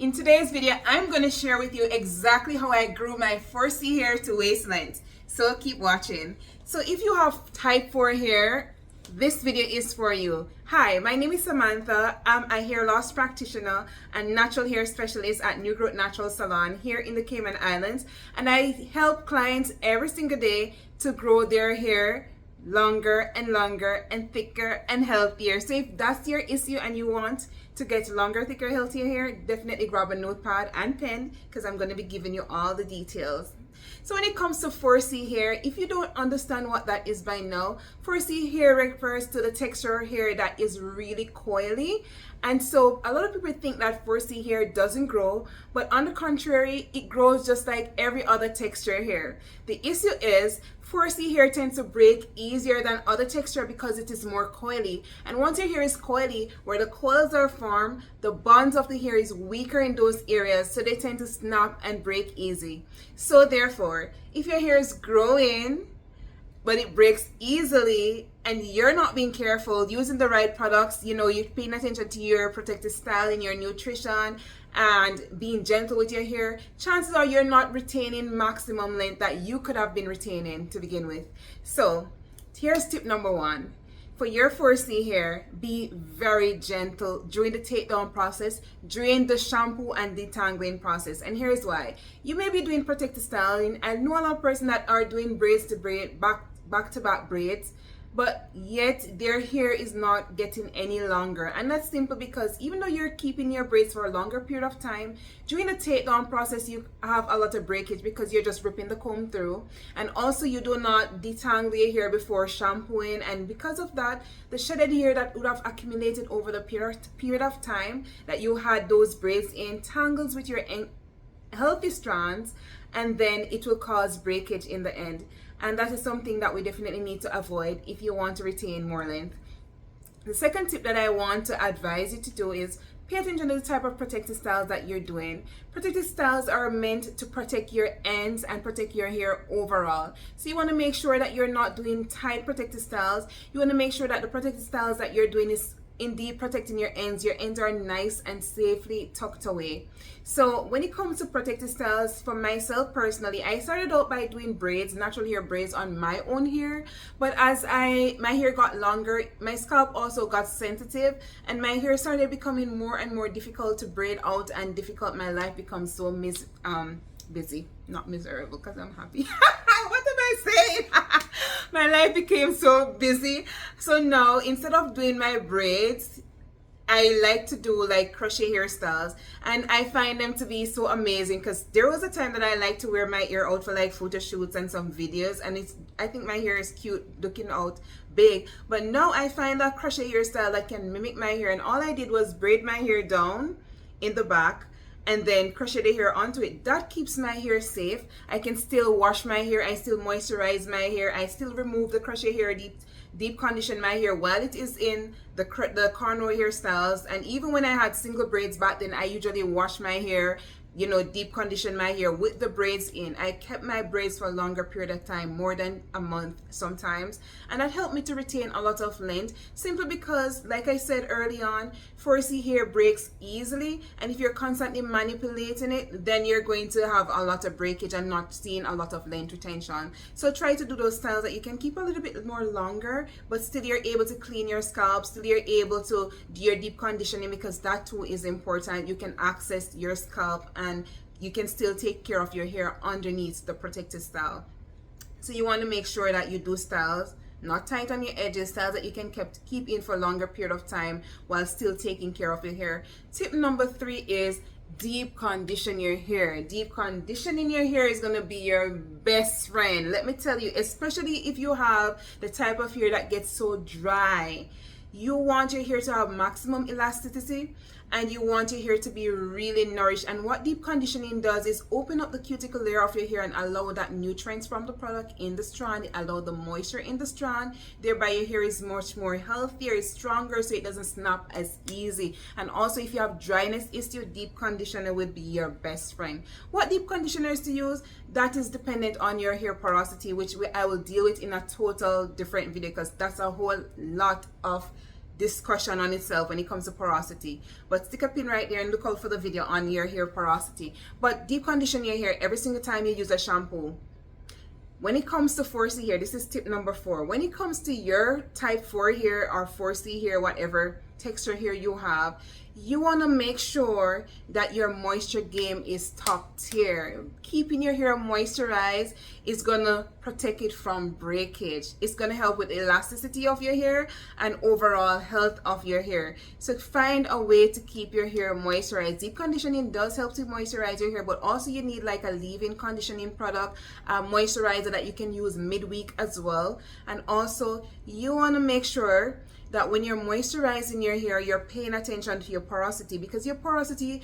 In today's video, I'm going to share with you exactly how I grew my 4C hair to waist length. So keep watching. So if you have type 4 hair, this video is for you. Hi, my name is Samantha. I'm a hair loss practitioner and natural hair specialist at New Growth Natural Salon here in the Cayman Islands. And I help clients every single day to grow their hair longer and longer and thicker and healthier. So if that's your issue and you want to get longer, thicker, healthier hair, definitely grab a notepad and pen because I'm going to be giving you all the details. So when it comes to 4C hair, if you don't understand what that is by now, 4C hair refers to the texture of hair that is really coily. And so a lot of people think that 4C hair doesn't grow, but on the contrary, it grows just like every other texture hair. The issue is 4C hair tends to break easier than other texture because it is more coily. And once your hair is coily, where the coils are formed, the bonds of the hair is weaker in those areas, so they tend to snap and break easy. So therefore, if your hair is growing, but it breaks easily, and you're not being careful using the right products, you're paying attention to your protective style and your nutrition and being gentle with your hair, chances are you're not retaining maximum length that you could have been retaining to begin with. So here's tip number 1. For your 4C hair, be very gentle during the takedown process, during the shampoo and detangling process. And here's why. You may be doing protective styling. I know a lot of persons that are doing braids to braid, back to back braids, but yet their hair is not getting any longer. And that's simple because even though you're keeping your braids for a longer period of time, during the takedown process you have a lot of breakage because you're just ripping the comb through, and also you do not detangle your hair before shampooing, and because of that, the shedded hair that would have accumulated over the period of time that you had those braids in tangles with your healthy strands, and then it will cause breakage in the end. And that is something that we definitely need to avoid if you want to retain more length. The second tip that I want to advise you to do is pay attention to the type of protective styles that you're doing. Protective styles are meant to protect your ends and protect your hair overall. So you want to make sure that you're not doing tight protective styles. You want to make sure that the protective styles that you're doing is indeed protecting your ends. Your ends are nice and safely tucked away. So when it comes to protective styles, for myself personally, I started out by doing braids, natural hair braids on my own hair, but as my hair got longer, my scalp also got sensitive and my hair started becoming more and more difficult to braid out and difficult. My life becomes so busy, not miserable because I'm happy. What am I saying? My life became so busy. So now instead of doing my braids, I like to do like crochet hairstyles, and I find them to be so amazing because there was a time that I like to wear my hair out for like photo shoots and some videos, and I think my hair is cute looking out big, but now I find that crochet hairstyle that can mimic my hair, and all I did was braid my hair down in the back and then crochet the hair onto it. That keeps my hair safe. I can still wash my hair, I still moisturize my hair, I still remove the crochet hair, deep condition my hair while it is in the cornrow hairstyles. And even when I had single braids back then, I usually wash my hair, deep condition my hair with the braids in. I kept my braids for a longer period of time, more than a month sometimes, and that helped me to retain a lot of length, simply because, like I said early on, 4C hair breaks easily, and if you're constantly manipulating it, then you're going to have a lot of breakage and not seeing a lot of length retention. So try to do those styles that you can keep a little bit more longer, but still you're able to clean your scalp, still you're able to do your deep conditioning, because that too is important. You can access your scalp and you can still take care of your hair underneath the protective style. So you want to make sure that you do styles not tight on your edges, styles that you can keep in for a longer period of time while still taking care of your hair. Tip number 3 is deep condition your hair. Deep conditioning your hair is going to be your best friend. Let me tell you, especially if you have the type of hair that gets so dry. You want your hair to have maximum elasticity, and you want your hair to be really nourished. And what deep conditioning does is open up the cuticle layer of your hair and allow that nutrients from the product in the strand, allow the moisture in the strand, thereby your hair is much more healthier, it's stronger, so it doesn't snap as easy. And also if you have dryness issue, deep conditioner will be your best friend. What deep conditioners to use, that is dependent on your hair porosity, which I will deal with in a total different video because that's a whole lot of discussion on itself when it comes to porosity. But stick a pin right there and look out for the video on your hair porosity. But deep condition your hair every single time you use a shampoo. When it comes to 4C hair, this is tip number 4. When it comes to your type 4 hair or 4C hair, whatever texture hair you have, you want to make sure that your moisture game is top tier. Keeping your hair moisturized is going to protect it from breakage. It's going to help with elasticity of your hair and overall health of your hair. So find a way to keep your hair moisturized. Deep conditioning does help to moisturize your hair, but also you need like a leave-in conditioning product, a moisturizer that you can use midweek as well. And also you want to make sure that when you're moisturizing your hair, you're paying attention to your porosity, because your porosity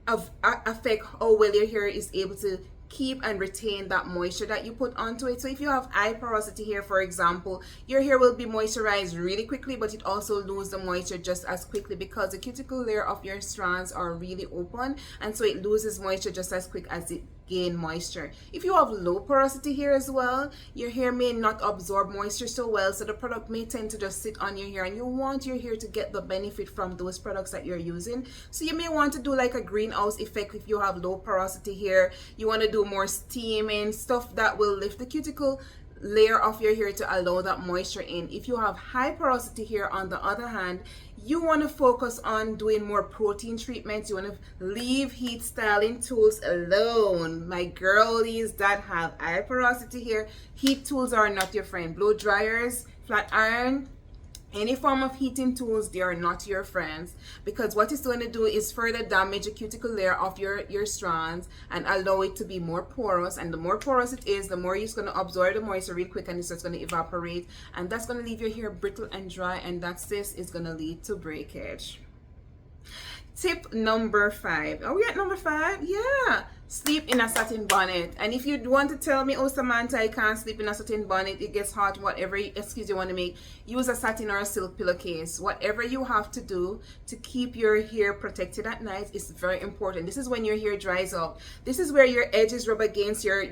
affect how well your hair is able to keep and retain that moisture that you put onto it. So if you have high porosity hair, for example, your hair will be moisturized really quickly, but it also loses the moisture just as quickly because the cuticle layer of your strands are really open, and so it loses moisture just as quick as it gain moisture. If you have low porosity hair as well, your hair may not absorb moisture so well, so the product may tend to just sit on your hair, and you want your hair to get the benefit from those products that you're using. So you may want to do like a greenhouse effect if you have low porosity hair. You want to do more steaming stuff that will lift the cuticle layer of your hair to allow that moisture in. If you have high porosity hair, on the other hand, you want to focus on doing more protein treatments. You want to leave heat styling tools alone. My girlies that have high porosity hair, heat tools are not your friend. Blow dryers, flat iron, any form of heating tools, they are not your friends, because what it's going to do is further damage the cuticle layer of your strands and allow it to be more porous. And the more porous it is, the more it's going to absorb the moisture real quick, and it's just going to evaporate, and that's going to leave your hair brittle and dry, and that's this is going to lead to breakage. Tip number 5. Are we at number 5? Yeah. Sleep in a satin bonnet. And if you want to tell me, oh Samantha, I can't sleep in a satin bonnet, it gets hot, whatever excuse you want to make, use a satin or a silk pillowcase. Whatever you have to do to keep your hair protected at night is very important. This is when your hair dries out. This is where your edges rub against your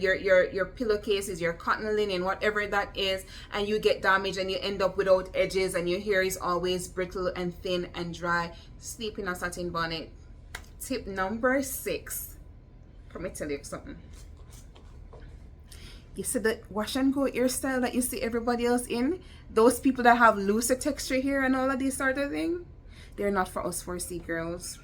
pillowcases, your cotton linen, whatever that is, and you get damaged and you end up without edges, and your hair is always brittle and thin and dry. Sleep in a satin bonnet. Tip number 6. Let me tell you something. You see the wash and go hairstyle that you see everybody else in? Those people that have looser texture hair and all of these sort of thing, they're not for us 4C girls.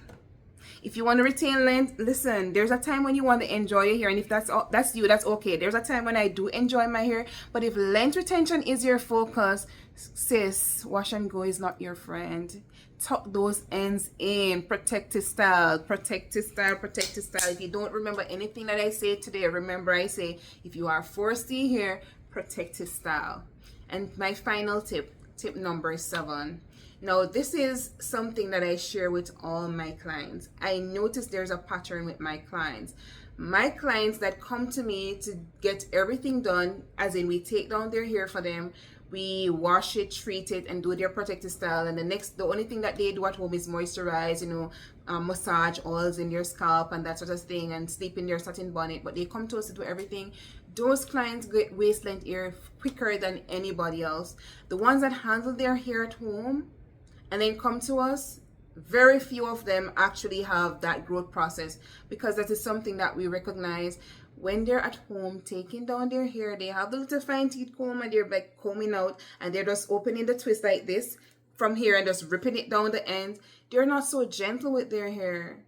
If you want to retain length, listen, there's a time when you want to enjoy your hair, and if that's you, that's okay. There's a time when I do enjoy my hair, but if length retention is your focus, sis, wash and go is not your friend. Tuck those ends in. Protective style, protective style, protective style. If you don't remember anything that I say today, remember I say, if you are 4C hair, protective style. And my final tip, tip number 7. Now, this is something that I share with all my clients. I notice there's a pattern with my clients. My clients that come to me to get everything done, as in we take down their hair for them, we wash it, treat it, and do their protective style. And the only thing that they do at home is moisturize, massage oils in their scalp and that sort of thing, and sleep in their satin bonnet. But they come to us to do everything. Those clients get waist length hair quicker than anybody else. The ones that handle their hair at home and then come to us, very few of them actually have that growth process, because that is something that we recognize. When they're at home taking down their hair, they have the little fine teeth comb and they're like combing out, and they're just opening the twist like this from here and just ripping it down the end. They're not so gentle with their hair.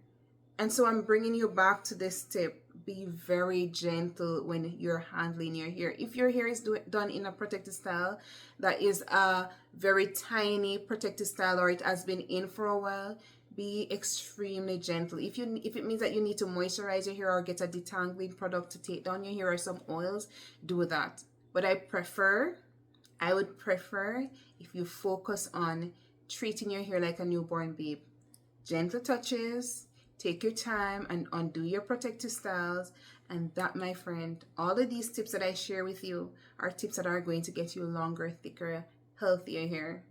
And so I'm bringing you back to this tip. Be very gentle when you're handling your hair. If your hair is done in a protective style that is a very tiny protective style, or it has been in for a while, be extremely gentle. If it means that you need to moisturize your hair or get a detangling product to take down your hair or some oils, do that. But I would prefer if you focus on treating your hair like a newborn babe. Gentle touches, take your time and undo your protective styles. And that, my friend, all of these tips that I share with you are tips that are going to get you longer, thicker, healthier hair.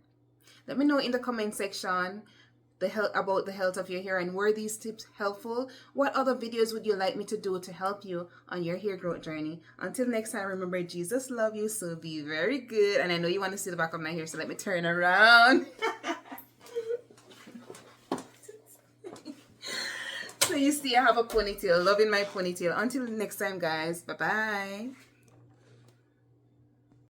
Let me know in the comment section about the health of your hair, and were these tips helpful? What other videos would you like me to do to help you on your hair growth journey? Until next time, remember, Jesus love you, so be very good. And I know you want to see the back of my hair, so let me turn around. So you see I have a ponytail. Loving my ponytail. Until next time, guys. Bye-bye.